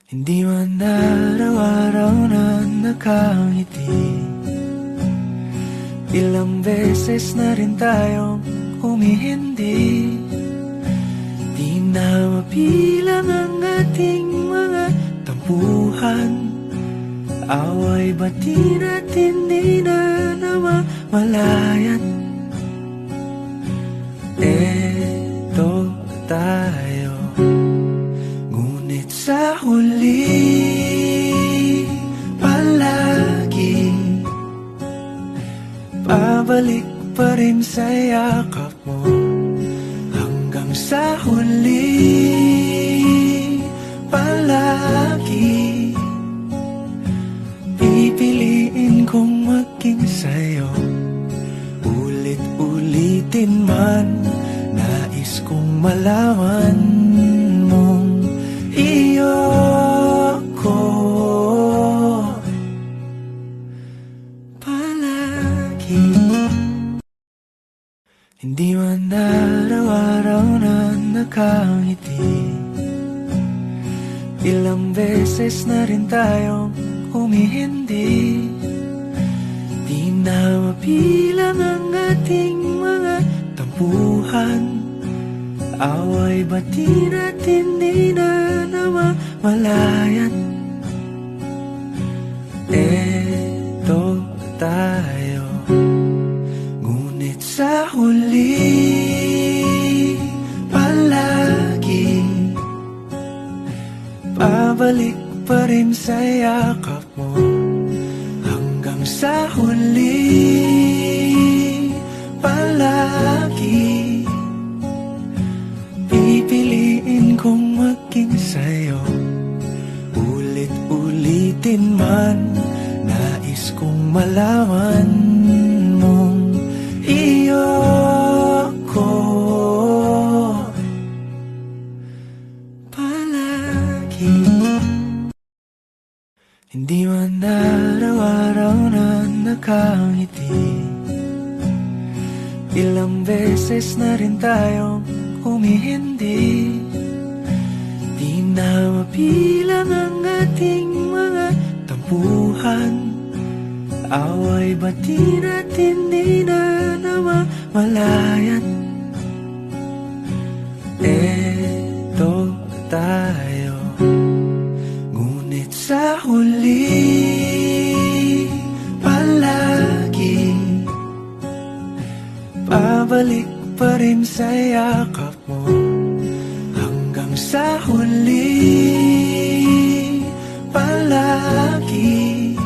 Hindi man araw-araw na nakangiti. Ilang beses na rin tayong humihindi. Di na mapilang ang ating mga tampuhan. Away bati at hindi na namamalayan. Eto tayo, ngunit sa huli palagi pabalik pa rin sa yakap mo. Hanggang sa huli palagi pipiliin kong maging sa'yo. Ulit-ulitin man, nais kong malaman mong iyo ko palagi. Hindi man araw-araw na nakangiti. Ilang beses na rin tayong humihindi. Di na mapilang ang ating mga tampuhan. Away bati at hindi na namamalayan. Eto tayo, ngunit sa huli palagi pabalik pa rin sa yakap mo. Hanggang sa huli palagi pipiliin kong maging sa'yo. Ulit-ulitin man, nais kong malaman mong iyo ko palagi. Hindi man araw-araw na nakangiti. Ilang beses na rin tayong humihindi. Di na mapilang ang ating mga tampuhan. Away bati at hindi na namamalayan. Eto tayo, ngunit sa huli palagi pabalik pa rin sa yakap mo. Hanggang sa huli palagi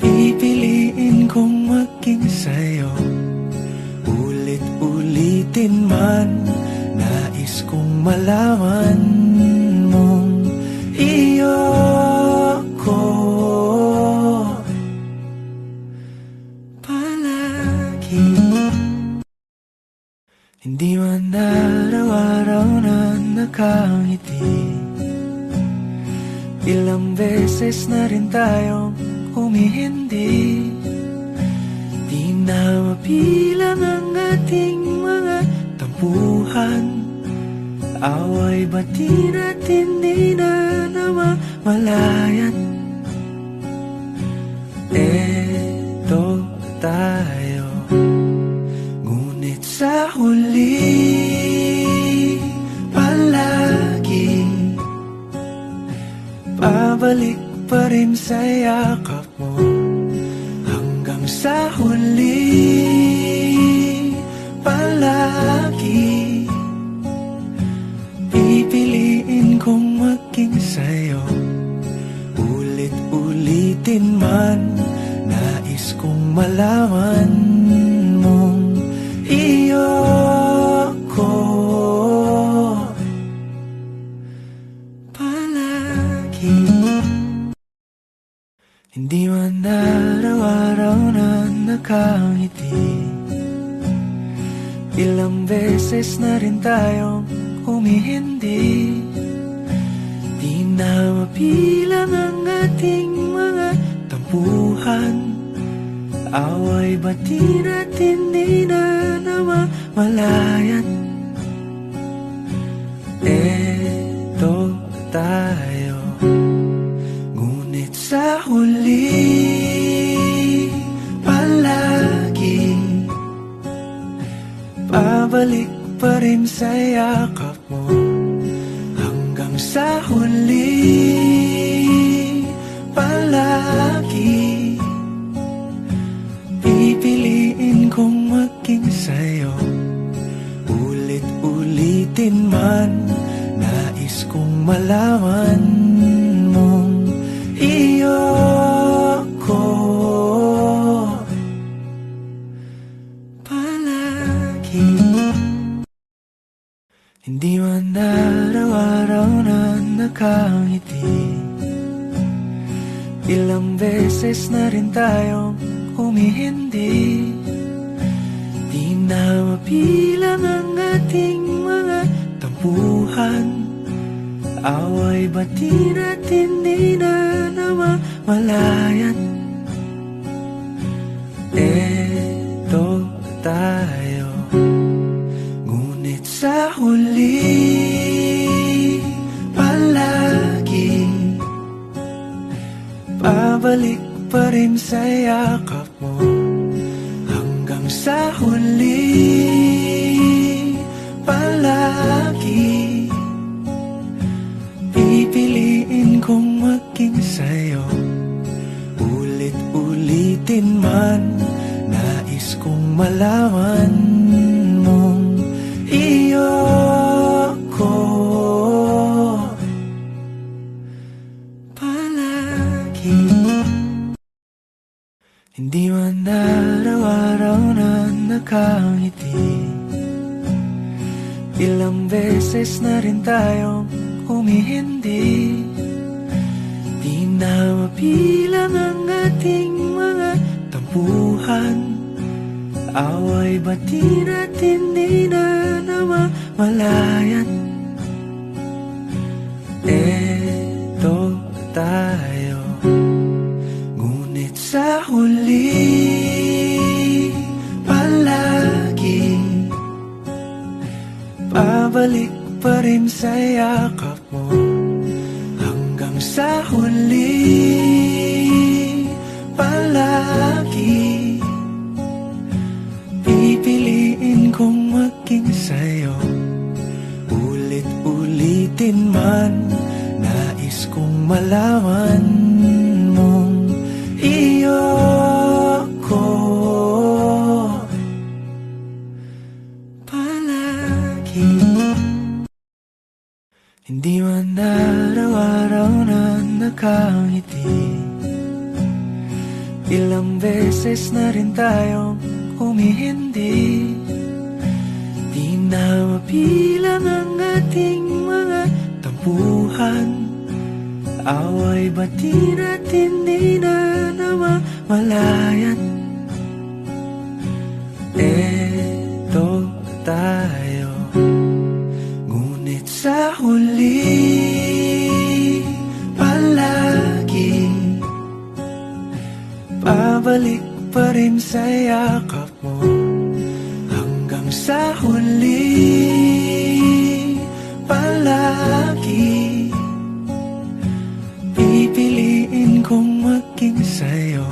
pipiliin kong maging sa'yo. Ulit-ulitin man, nais kong malaman mong iyo ko palagi. Hindi man araw-araw na nakangiti. Ilang beses na rin tayong humihindi. Di na mapilang ang ating mga tampuhan. Away bati at hindi na namamalayan. Eto tayo, ngunit sa huli palagi pabalik pa rin sa yakap mo. Hanggang sa huli palagi pipiliin kong maging sa'yo. Ulit-ulitin man, nais kong malaman mong iyo ko palagi. Hindi man araw-araw na nakangiti. Ilang beses na rin tayong humihindi. Di na mapilang ang ating mga tampuhan. Away bati at hindi na namamalayan. Eto tayo, pa rin sa yakap mo hanggang sa huli. Palagi pipiliin kong maging sa'yo, ulit-ulitin man. Nais kong malaman mong iyo ko palagi. Hindi man araw-araw na nakangiti, ilang beses na rin tayong humihindi. Di na mabilang ang ating mga tampuhan, away bati natin di na namamalayan. Eto tayo, ngunit sa huli palagi pabalik pa rin sa yakap mo hanggang sa huli. Palagi pipiliin kong maging sa'yo, ulit-ulitin man. Nais kong malaman mong iyo ko palagi. Hindi man araw-araw na nakangiti, ilang beses na rin tayong humihindi. Di na mabilang ang ating mga tampuhan, away bati natin di na namamalayan. Eto tayo, ngunit sa huli palagi pabalik pa rin sa yakap mo hanggang sa huli. Palagi pipiliin kong maging sa'yo, ulit-ulitin man. Nais kong malaman mong iyo ko palagi. Hindi man araw-araw na nakangiti, ilang beses na rin tayong humihindi. Di na mabilang ang ating mga tampuhan, away bati natin di na namamalayan. Eto tayo, ngunit sa huli palagi pabalik pa rin sa yakap mo hanggang sa huli. Palagi pipiliin kong maging sa'yo,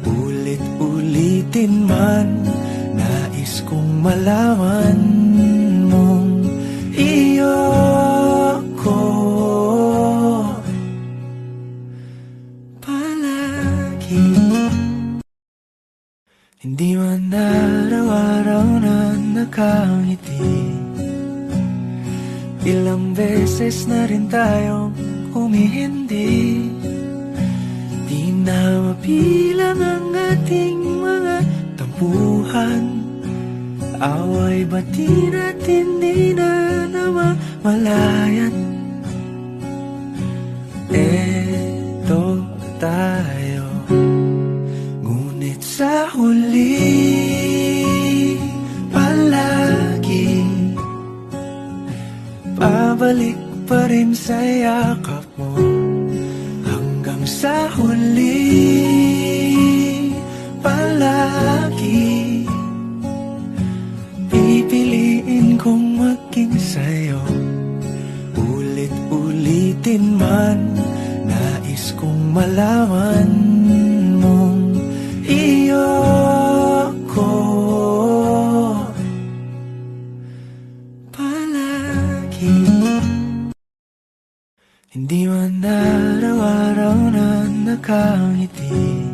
ulit-ulitin man. Nais kong malaman mong iyo ko palagi. Hindi man araw-araw na nakangiti, ilang beses na rin tayong humihindi. Di na mabilang ang ating mga tampuhan, away bati natin di na namamalayan. Eto tayo, ngunit sa huli palagi pabalik pa rin sa yakap mo hanggang sa huli. Palagi pipiliin kong maging sa'yo, ulit-ulitin man. Nais kong malaman mong iyo ko palagi. Hindi man araw-araw na nakangiti,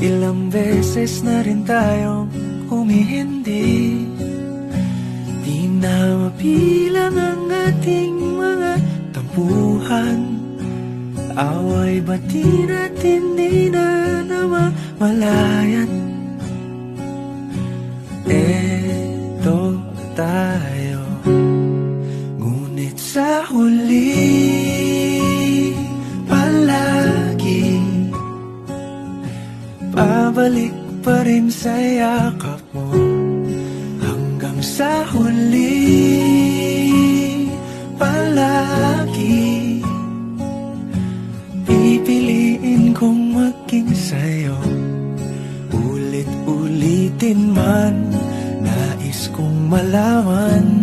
ilang beses na rin tayong humihindi. Di na mabilang ang ating mga tampuhan, away bati natin di na namamalayan. Eto tayo, ngunit sa huli palagi pabalik pa rin sa yakap mo. Hanggang sa huli palagi pipiliin kong maging sa'yo. Ulit-ulitin man, nais kong malaman